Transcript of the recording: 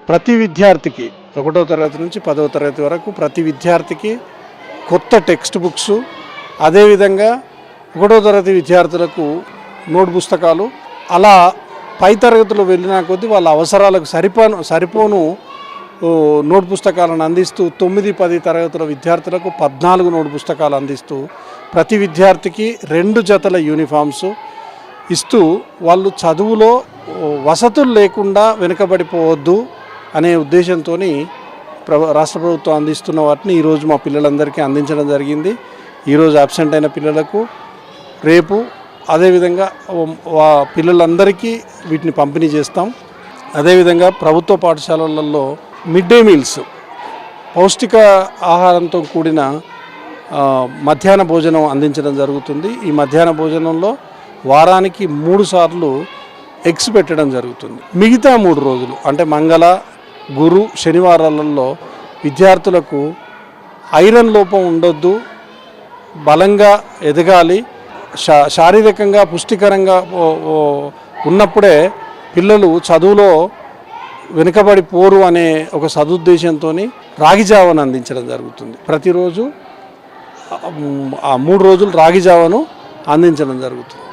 ప్రతి విద్యార్థికి 1వ తరగతి నుంచి 10వ తరగతి వరకు ప్రతి విద్యార్థికి కొత్త టెక్స్ట్ బుక్స్, అదేవిధంగా 1వ తరగతి విద్యార్థులకు నోట్ పుస్తకాలు, అలా పై తరగతిలో వెళ్ళిన కొద్దీ వాళ్ళ అవసరాలకు సరిపోను నోట్ పుస్తకాలను అందిస్తూ 9, 10 తరగతుల విద్యార్థులకు 14 నోట్ పుస్తకాలు అందిస్తూ ప్రతి విద్యార్థికి 2 జతల యూనిఫామ్స్ ఇస్తూ వాళ్ళు చదువులో వసతులు లేకుండా వెనుకబడిపోవద్దు అనే ఉద్దేశంతో రాష్ట్ర ప్రభుత్వం అందిస్తున్న వాటిని ఈరోజు మా పిల్లలందరికీ అందించడం జరిగింది. ఈరోజు అబ్సెంట్ అయిన పిల్లలకు రేపు అదేవిధంగా పిల్లలందరికీ వీటిని పంపిణీ చేస్తాం. అదేవిధంగా ప్రభుత్వ పాఠశాలలలో మిడ్ డే మీల్స్, పౌష్టిక ఆహారంతో కూడిన మధ్యాహ్న భోజనం అందించడం జరుగుతుంది. ఈ మధ్యాహ్న భోజనంలో వారానికి 3 సార్లు ఎగ్స్ పెట్టడం జరుగుతుంది. మిగతా 3 రోజులు అంటే మంగళ, గురు, శనివారాలలో విద్యార్థులకు ఐరన్ లోపం ఉండొద్దు, బలంగా ఎదగాలి, శారీరకంగా పుష్టికరంగా ఉన్నప్పుడే పిల్లలు చదువులో వెనుకబడిపోరు అనే ఒక సదుద్దేశంతో రాగి జావను అందించడం జరుగుతుంది. ప్రతిరోజు ఆ 3 రోజులు రాగి జావను అందించడం జరుగుతుంది.